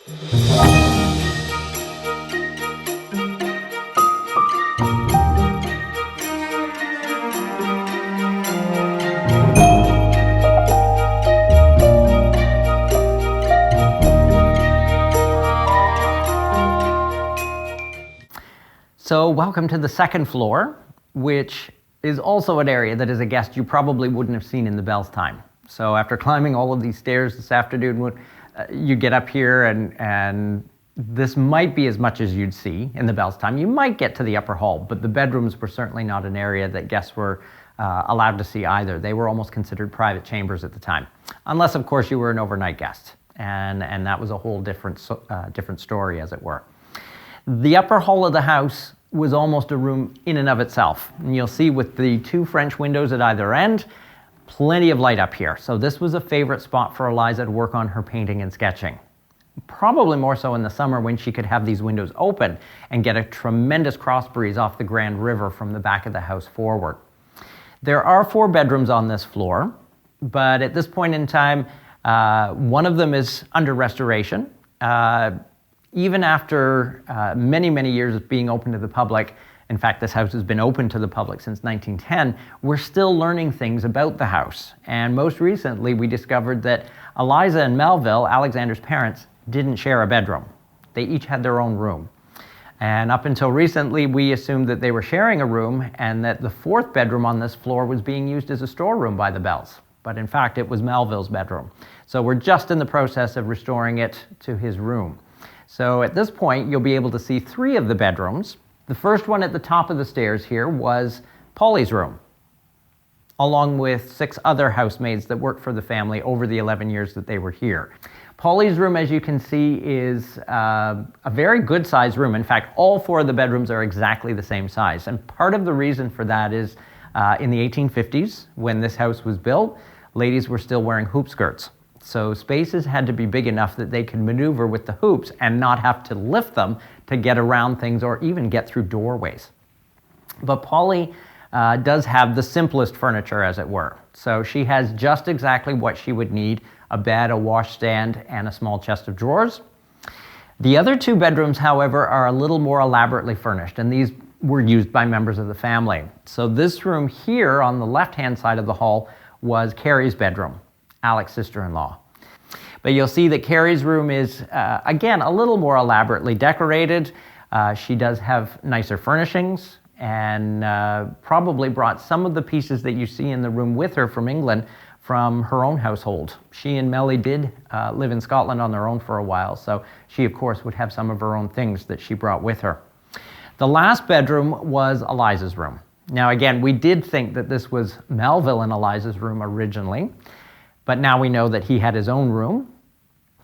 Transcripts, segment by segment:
So welcome to the second floor, which is also an area that as a guest you probably wouldn't have seen in the Bell's time. So after climbing all of these stairs this afternoon, you get up here and this might be as much as you'd see in the Bell's time. You might get to the upper hall, but the bedrooms were certainly not an area that guests were allowed to see either. They were almost considered private chambers at the time, unless of course you were an overnight guest. And that was a whole different story, as it were. The upper hall of the house was almost a room in and of itself. And you'll see with the two French windows at either end, plenty of light up here. So this was a favorite spot for Eliza to work on her painting and sketching. Probably more so in the summer when she could have these windows open and get a tremendous cross breeze off the Grand River from the back of the house forward. There are 4 bedrooms on this floor, but at this point in time, one of them is under restoration. Even after many, many years of being open to the public, in fact, this house has been open to the public since 1910, we're still learning things about the house. And most recently, we discovered that Eliza and Melville, Alexander's parents, didn't share a bedroom. They each had their own room. And up until recently, we assumed that they were sharing a room and that the 4th bedroom on this floor was being used as a storeroom by the Bells. But in fact, it was Melville's bedroom. So we're just in the process of restoring it to his room. So at this point, you'll be able to see 3 of the bedrooms. The first one at the top of the stairs here was Polly's room, along with 6 other housemaids that worked for the family over the 11 years that they were here. Polly's room, as you can see, is a very good sized room. In fact, all 4 of the bedrooms are exactly the same size. And part of the reason for that is in the 1850s, when this house was built, ladies were still wearing hoop skirts. So spaces had to be big enough that they could maneuver with the hoops and not have to lift them to get around things or even get through doorways. But Polly does have the simplest furniture, as it were. So she has just exactly what she would need: a bed, a washstand, and a small chest of drawers. The other 2 bedrooms, however, are a little more elaborately furnished, and these were used by members of the family. So this room here on the left-hand side of the hall was Carrie's bedroom, Alec's sister-in-law. But you'll see that Carrie's room is, again, a little more elaborately decorated. She does have nicer furnishings and probably brought some of the pieces that you see in the room with her from England from her own household. She and Melly did live in Scotland on their own for a while, so she, of course, would have some of her own things that she brought with her. The last bedroom was Eliza's room. Now, again, we did think that this was Melville and Eliza's room originally, but now we know that he had his own room.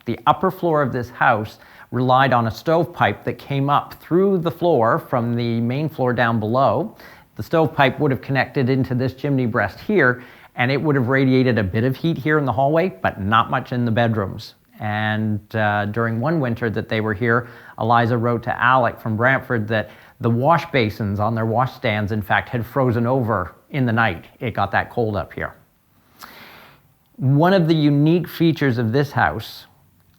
The upper floor of this house relied on a stovepipe that came up through the floor from the main floor down below. The stovepipe would have connected into this chimney breast here, and it would have radiated a bit of heat here in the hallway, but not much in the bedrooms. And during one winter that they were here, Eliza wrote to Alec from Brantford that the wash basins on their washstands, in fact, had frozen over in the night. It got that cold up here. One of the unique features of this house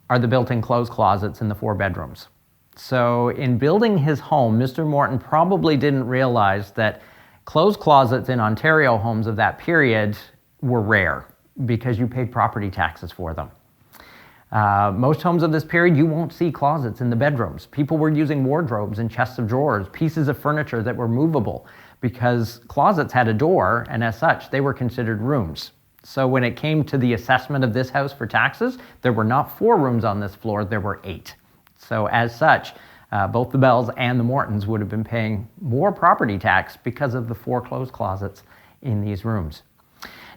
are the built-in clothes closets in the 4 bedrooms. So in building his home, Mr. Morton probably didn't realize that clothes closets in Ontario homes of that period were rare because you paid property taxes for them. Most homes of this period, you won't see closets in the bedrooms. People were using wardrobes and chests of drawers, pieces of furniture that were movable, because closets had a door, and as such, they were considered rooms. So when it came to the assessment of this house for taxes, there were not 4 rooms on this floor, there were 8. So as such, both the Bells and the Mortons would have been paying more property tax because of the 4 clothes closets in these rooms.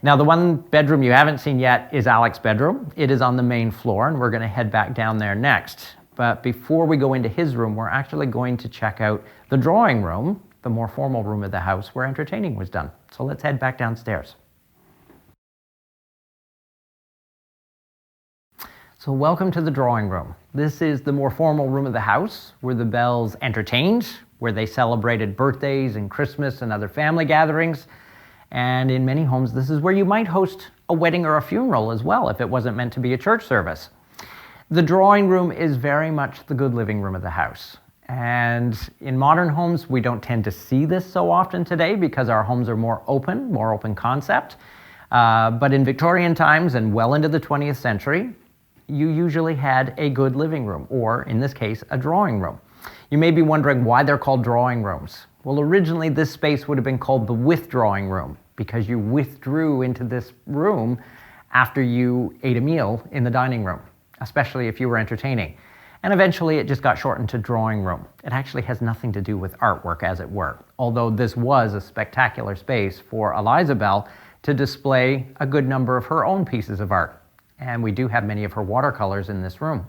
Now, the one bedroom you haven't seen yet is Alec's bedroom. It is on the main floor, and we're going to head back down there next. But before we go into his room, we're actually going to check out the drawing room, the more formal room of the house where entertaining was done. So let's head back downstairs. So welcome to the drawing room. This is the more formal room of the house where the Bells entertained, where they celebrated birthdays and Christmas and other family gatherings. And in many homes, this is where you might host a wedding or a funeral as well if it wasn't meant to be a church service. The drawing room is very much the good living room of the house. And in modern homes, we don't tend to see this so often today because our homes are more open concept. But in Victorian times and well into the 20th century, you usually had a good living room, or in this case, a drawing room. You may be wondering why they're called drawing rooms. Well, originally this space would have been called the withdrawing room because you withdrew into this room after you ate a meal in the dining room, especially if you were entertaining. And eventually it just got shortened to drawing room. It actually has nothing to do with artwork, as it were, although this was a spectacular space for Eliza Bell to display a good number of her own pieces of art. And we do have many of her watercolors in this room.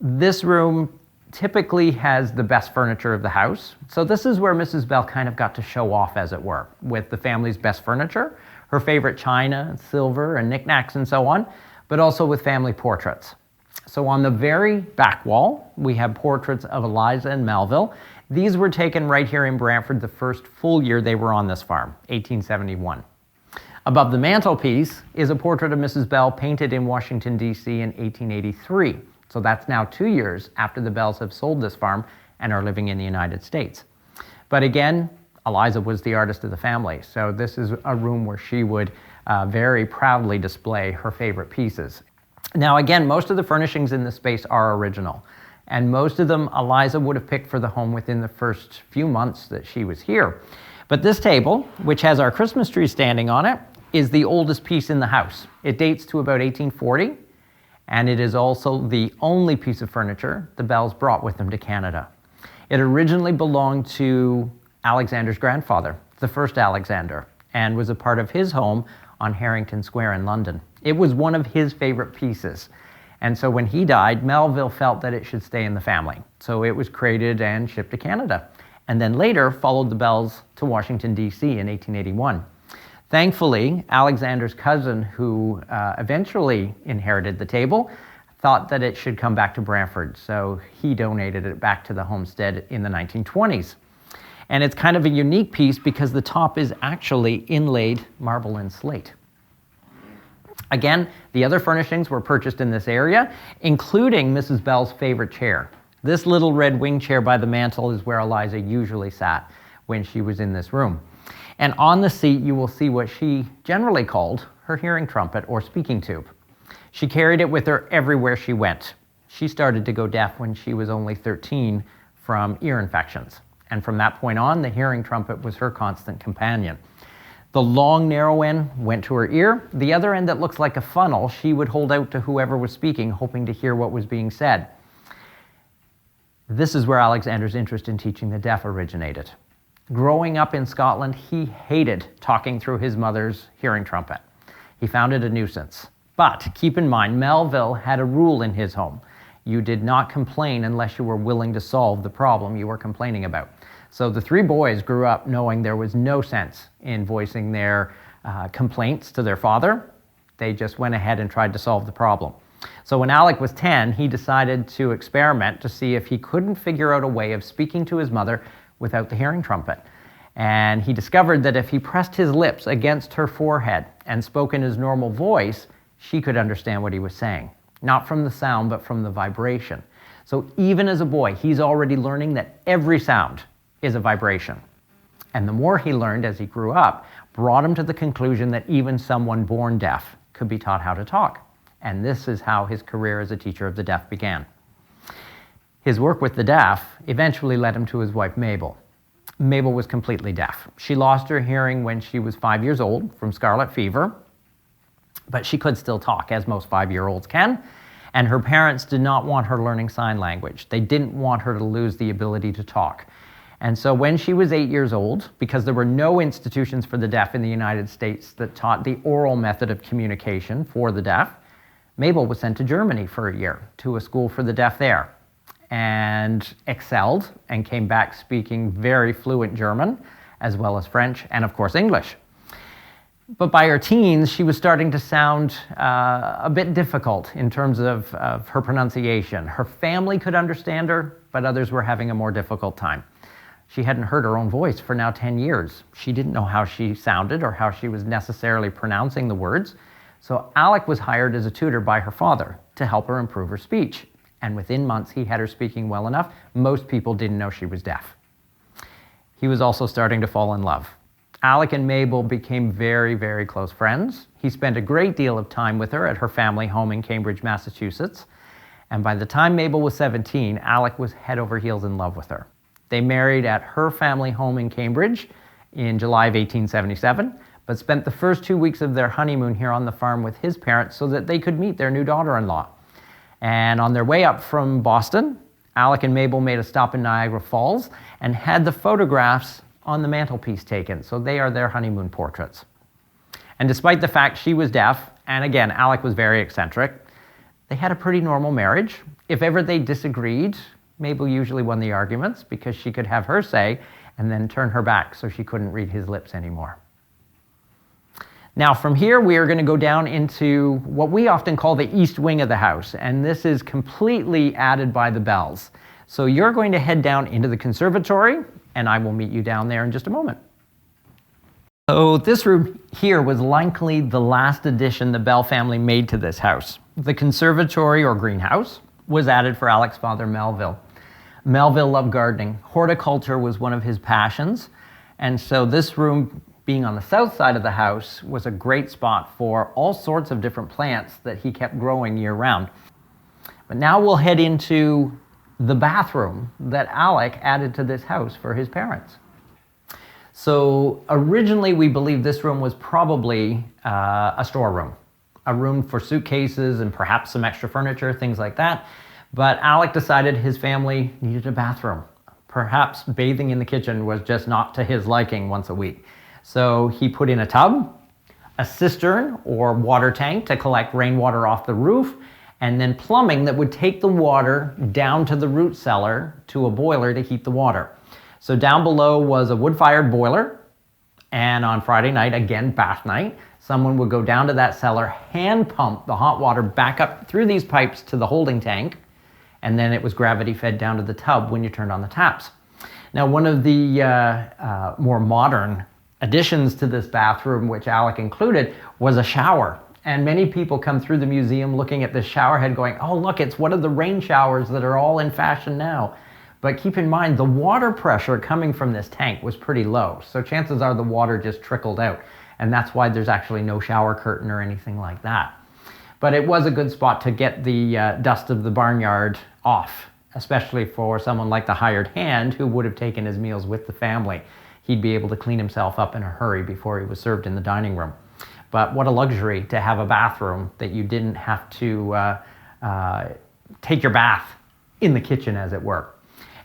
This room typically has the best furniture of the house. So this is where Mrs. Bell kind of got to show off, as it were, with the family's best furniture, her favorite china, silver, and knickknacks and so on, but also with family portraits. So on the very back wall, we have portraits of Eliza and Melville. These were taken right here in Brantford the first full year they were on this farm, 1871. Above the mantelpiece is a portrait of Mrs. Bell painted in Washington, D.C. in 1883. So that's now 2 years after the Bells have sold this farm and are living in the United States. But again, Eliza was the artist of the family. So this is a room where she would very proudly display her favorite pieces. Now again, most of the furnishings in this space are original. And most of them Eliza would have picked for the home within the first few months that she was here. But this table, which has our Christmas tree standing on it, is the oldest piece in the house. It dates to about 1840, and it is also the only piece of furniture the Bells brought with them to Canada. It originally belonged to Alexander's grandfather, the first Alexander, and was a part of his home on Harrington Square in London. It was one of his favorite pieces. And so when he died, Melville felt that it should stay in the family. So it was created and shipped to Canada, and then later followed the Bells to Washington, D.C. in 1881. Thankfully, Alexander's cousin, who eventually inherited the table, thought that it should come back to Brantford, so he donated it back to the homestead in the 1920s. And it's kind of a unique piece because the top is actually inlaid marble and slate. Again, the other furnishings were purchased in this area, including Mrs. Bell's favorite chair. This little red wing chair by the mantel is where Eliza usually sat when she was in this room. And on the seat, you will see what she generally called her hearing trumpet or speaking tube. She carried it with her everywhere she went. She started to go deaf when she was only 13 from ear infections. And from that point on, the hearing trumpet was her constant companion. The long, narrow end went to her ear. The other end that looks like a funnel, she would hold out to whoever was speaking, hoping to hear what was being said. This is where Alexander's interest in teaching the deaf originated. Growing up in Scotland, he hated talking through his mother's hearing trumpet. He found it a nuisance. But keep in mind, Melville had a rule in his home. You did not complain unless you were willing to solve the problem you were complaining about. So the three boys grew up knowing there was no sense in voicing their complaints to their father. They just went ahead and tried to solve the problem. So when Alec was 10, he decided to experiment to see if he couldn't figure out a way of speaking to his mother without the hearing trumpet. And he discovered that if he pressed his lips against her forehead and spoke in his normal voice, she could understand what he was saying. Not from the sound, but from the vibration. So even as a boy, he's already learning that every sound is a vibration. And the more he learned as he grew up, brought him to the conclusion that even someone born deaf could be taught how to talk. And this is how his career as a teacher of the deaf began. His work with the deaf eventually led him to his wife, Mabel. Mabel was completely deaf. She lost her hearing when she was 5 years old from scarlet fever, but she could still talk, as most 5-year-olds can, and her parents did not want her learning sign language. They didn't want her to lose the ability to talk. And so when she was 8 years old, because there were no institutions for the deaf in the United States that taught the oral method of communication for the deaf, Mabel was sent to Germany for a year to a school for the deaf there, and excelled and came back speaking very fluent German, as well as French, and of course English. But by her teens, she was starting to sound a bit difficult in terms of her pronunciation. Her family could understand her, but others were having a more difficult time. She hadn't heard her own voice for now 10 years. She didn't know how she sounded or how she was necessarily pronouncing the words. So Alec was hired as a tutor by her father to help her improve her speech. And within months, he had her speaking well enough, most people didn't know she was deaf. He was also starting to fall in love. Alec and Mabel became very, very close friends. He spent a great deal of time with her at her family home in Cambridge, Massachusetts. And by the time Mabel was 17, Alec was head over heels in love with her. They married at her family home in Cambridge in July of 1877, but spent the first 2 weeks of their honeymoon here on the farm with his parents so that they could meet their new daughter-in-law. And on their way up from Boston, Alec and Mabel made a stop in Niagara Falls and had the photographs on the mantelpiece taken, so they are their honeymoon portraits. And despite the fact she was deaf, and again, Alec was very eccentric, they had a pretty normal marriage. If ever they disagreed, Mabel usually won the arguments because she could have her say and then turn her back so she couldn't read his lips anymore. Now from here, we are going to go down into what we often call the east wing of the house, and this is completely added by the Bells. So you're going to head down into the conservatory, and I will meet you down there in just a moment. So this room here was likely the last addition the Bell family made to this house. The conservatory, or greenhouse, was added for Alec's father, Melville. Melville loved gardening. Horticulture was one of his passions, and so this room, being on the south side of the house, was a great spot for all sorts of different plants that he kept growing year-round. But now we'll head into the bathroom that Alec added to this house for his parents. So originally we believe this room was probably a storeroom, a room for suitcases and perhaps some extra furniture, things like that. But Alec decided his family needed a bathroom. Perhaps bathing in the kitchen was just not to his liking once a week. So he put in a tub, a cistern or water tank to collect rainwater off the roof, and then plumbing that would take the water down to the root cellar to a boiler to heat the water. So down below was a wood-fired boiler, and on Friday night, again bath night, someone would go down to that cellar, hand pump the hot water back up through these pipes to the holding tank, and then it was gravity fed down to the tub when you turned on the taps. Now, one of the more modern additions to this bathroom, which Alec included, was a shower. And many people come through the museum looking at this shower head going, oh look, it's one of the rain showers that are all in fashion now. But keep in mind, the water pressure coming from this tank was pretty low. So chances are the water just trickled out. And that's why there's actually no shower curtain or anything like that. But it was a good spot to get the dust of the barnyard off, especially for someone like the hired hand who would have taken his meals with the family. He'd be able to clean himself up in a hurry before he was served in the dining room. But what a luxury to have a bathroom that you didn't have to take your bath in the kitchen, as it were.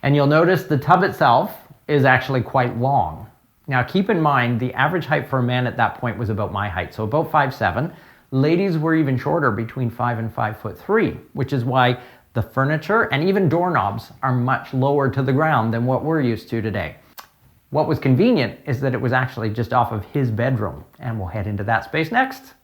And you'll notice the tub itself is actually quite long. Now keep in mind, the average height for a man at that point was about my height, so about 5'7". Ladies were even shorter, between 5 and 5'3", which is why the furniture and even doorknobs are much lower to the ground than what we're used to today. What was convenient is that it was actually just off of his bedroom, and we'll head into that space next.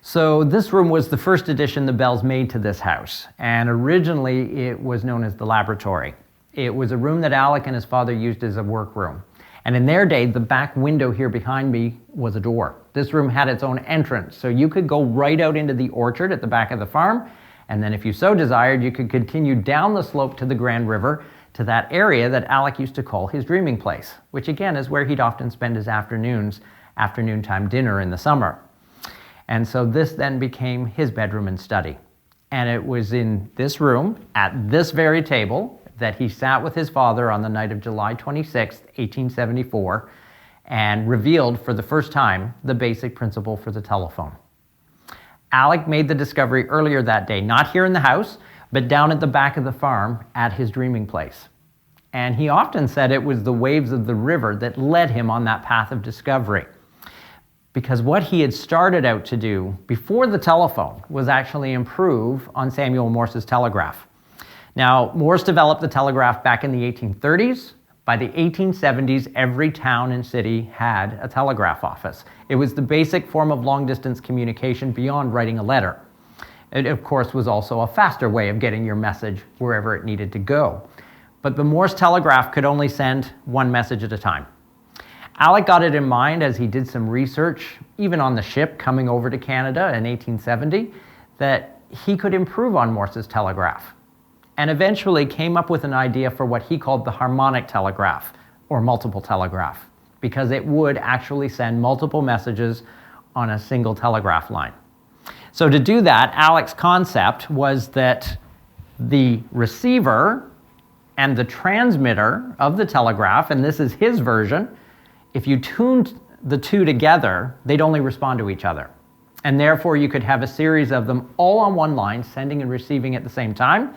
So this room was the first addition the Bells made to this house, and originally it was known as the laboratory. It was a room that Alec and his father used as a workroom. And in their day, the back window here behind me was a door. This room had its own entrance, so you could go right out into the orchard at the back of the farm, and then if you so desired, you could continue down the slope to the Grand River to that area that Alec used to call his dreaming place, which again is where he'd often spend his afternoon time dinner in the summer. And so this then became his bedroom and study. And it was in this room, at this very table, that he sat with his father on the night of July 26, 1874, and revealed for the first time the basic principle for the telephone. Alec made the discovery earlier that day, not here in the house, but down at the back of the farm at his dreaming place. And he often said it was the waves of the river that led him on that path of discovery. Because what he had started out to do before the telephone was actually improve on Samuel Morse's telegraph. Now, Morse developed the telegraph back in the 1830s. By the 1870s, every town and city had a telegraph office. It was the basic form of long-distance communication beyond writing a letter. It, of course, was also a faster way of getting your message wherever it needed to go. But the Morse telegraph could only send one message at a time. Alec got it in mind as he did some research, even on the ship coming over to Canada in 1870, that he could improve on Morse's telegraph, and eventually came up with an idea for what he called the harmonic telegraph, or multiple telegraph, because it would actually send multiple messages on a single telegraph line. So to do that, Alec's concept was that the receiver and the transmitter of the telegraph, and this is his version, if you tuned the two together, they'd only respond to each other. And therefore, you could have a series of them all on one line, sending and receiving at the same time,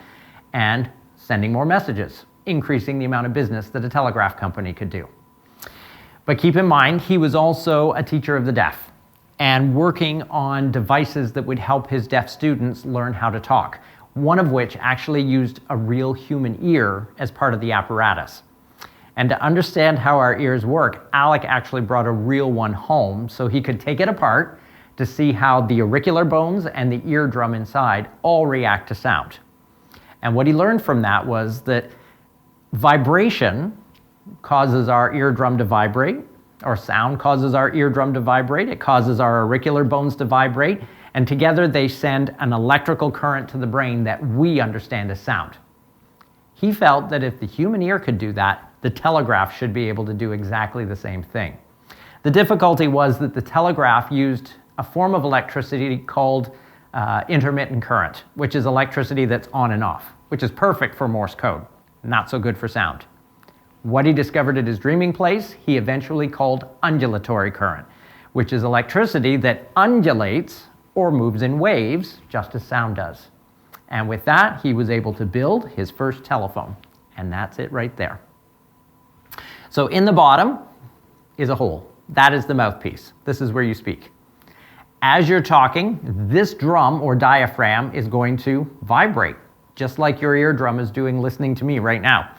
and sending more messages, increasing the amount of business that a telegraph company could do. But keep in mind, he was also a teacher of the deaf and working on devices that would help his deaf students learn how to talk, one of which actually used a real human ear as part of the apparatus. And to understand how our ears work, Alec actually brought a real one home so he could take it apart to see how the auricular bones and the eardrum inside all react to sound. And what he learned from that was that vibration causes our eardrum to vibrate, or sound causes our eardrum to vibrate, it causes our auricular bones to vibrate, and together they send an electrical current to the brain that we understand as sound. He felt that if the human ear could do that, the telegraph should be able to do exactly the same thing. The difficulty was that the telegraph used a form of electricity called intermittent current, which is electricity that's on and off, which is perfect for Morse code, not so good for sound. What he discovered at his dreaming place, he eventually called undulatory current, which is electricity that undulates or moves in waves, just as sound does. And with that, he was able to build his first telephone. And that's it right there. So in the bottom is a hole. That is the mouthpiece. This is where you speak. As you're talking, this drum or diaphragm is going to vibrate, just like your eardrum is doing listening to me right now.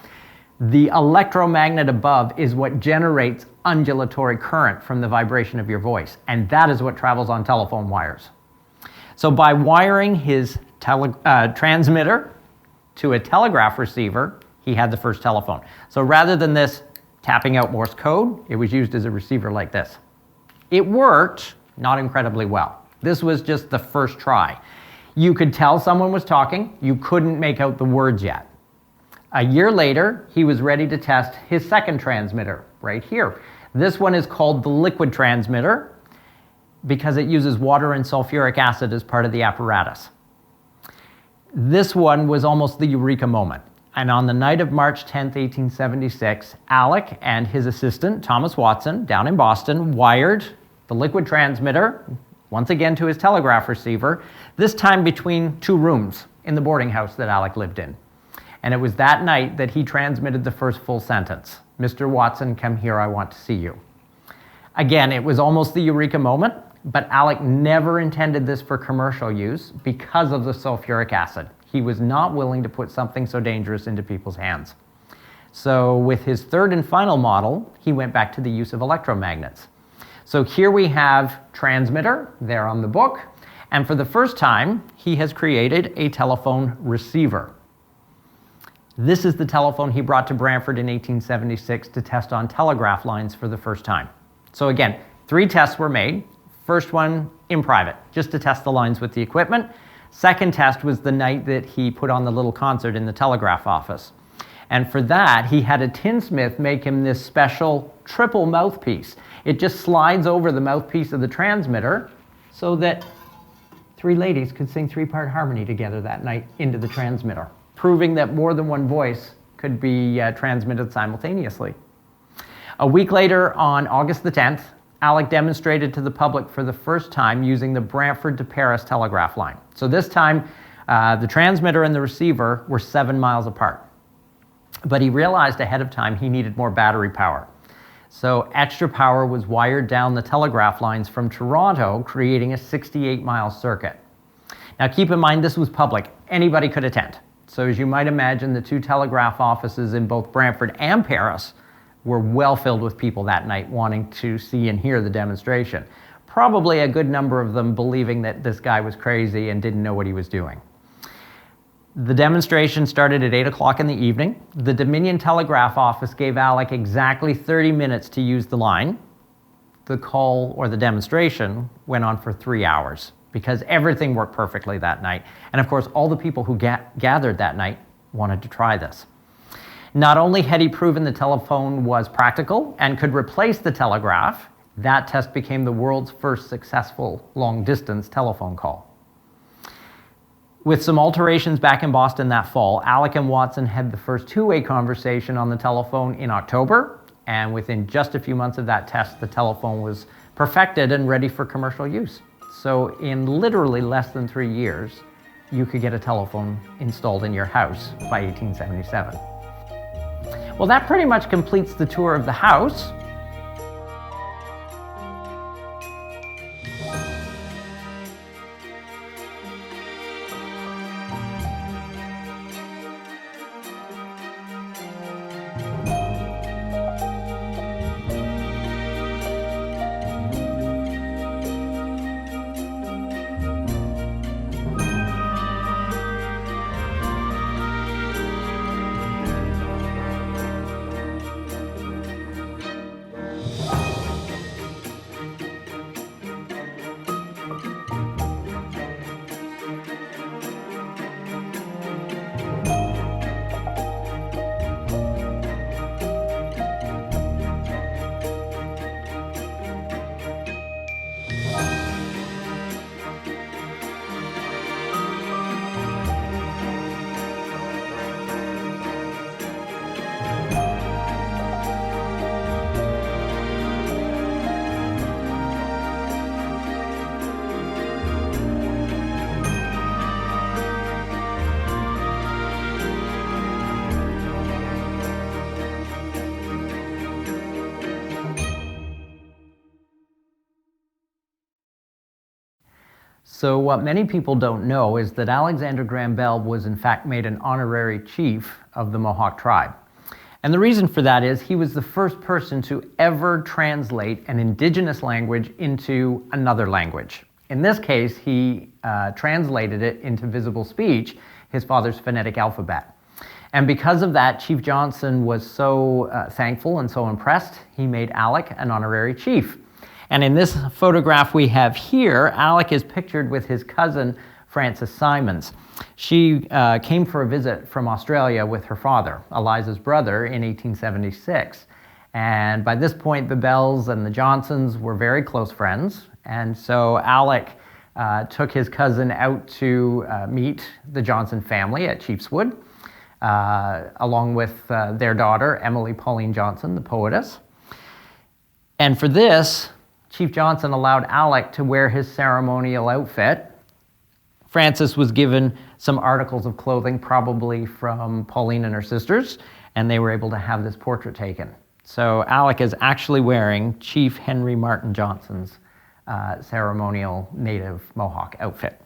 The electromagnet above is what generates undulatory current from the vibration of your voice, and that is what travels on telephone wires. So by wiring his transmitter to a telegraph receiver, he had the first telephone. So rather than this tapping out Morse code, it was used as a receiver like this. It worked, not incredibly well. This was just the first try. You could tell someone was talking, you couldn't make out the words yet. A year later, he was ready to test his second transmitter, right here. This one is called the liquid transmitter because it uses water and sulfuric acid as part of the apparatus. This one was almost the eureka moment. And on the night of March 10th, 1876, Alec and his assistant, Thomas Watson, down in Boston, wired the liquid transmitter, once again to his telegraph receiver, this time between two rooms in the boarding house that Alec lived in. And it was that night that he transmitted the first full sentence, "Mr. Watson, come here, I want to see you." Again, it was almost the eureka moment, but Alec never intended this for commercial use because of the sulfuric acid. He was not willing to put something so dangerous into people's hands. So with his third and final model, he went back to the use of electromagnets. So here we have transmitter there on the book, and for the first time, he has created a telephone receiver. This is the telephone he brought to Brantford in 1876 to test on telegraph lines for the first time. So again, 3 tests were made. First one in private, just to test the lines with the equipment. Second test was the night that he put on the little concert in the telegraph office. And for that, he had a tinsmith make him this special triple mouthpiece. It just slides over the mouthpiece of the transmitter so that 3 ladies could sing 3-part harmony together that night into the transmitter, proving that more than one voice could be transmitted simultaneously. A week later, on August the 10th, Alec demonstrated to the public for the first time using the Brantford to Paris telegraph line. So this time, the transmitter and the receiver were 7 miles apart. But he realized ahead of time he needed more battery power. So extra power was wired down the telegraph lines from Toronto, creating a 68-mile circuit. Now keep in mind, this was public. Anybody could attend. So as you might imagine, the 2 telegraph offices in both Brantford and Paris were well filled with people that night wanting to see and hear the demonstration. Probably a good number of them believing that this guy was crazy and didn't know what he was doing. The demonstration started at 8 o'clock in the evening. The Dominion Telegraph Office gave Alec exactly 30 minutes to use the line. The call or the demonstration went on for 3 hours because everything worked perfectly that night. And of course, all the people who gathered that night wanted to try this. Not only had he proven the telephone was practical and could replace the telegraph, that test became the world's first successful long-distance telephone call. With some alterations back in Boston that fall, Alec and Watson had the first two-way conversation on the telephone in October, and within just a few months of that test, the telephone was perfected and ready for commercial use. So in literally less than 3 years, you could get a telephone installed in your house by 1877. Well, that pretty much completes the tour of the house. So what many people don't know is that Alexander Graham Bell was in fact made an honorary chief of the Mohawk tribe. And the reason for that is he was the first person to ever translate an indigenous language into another language. In this case, he translated it into visible speech, his father's phonetic alphabet. And because of that, Chief Johnson was so thankful and so impressed, he made Alec an honorary chief. And in this photograph we have here, Alec is pictured with his cousin, Frances Simons. She came for a visit from Australia with her father, Eliza's brother, in 1876. And by this point, the Bells and the Johnsons were very close friends. And so Alec took his cousin out to meet the Johnson family at Chiefswood, along with their daughter, Emily Pauline Johnson, the poetess. And for this, Chief Johnson allowed Alec to wear his ceremonial outfit. Frances was given some articles of clothing, probably from Pauline and her sisters, and they were able to have this portrait taken. So Alec is actually wearing Chief Henry Martin Johnson's ceremonial native Mohawk outfit.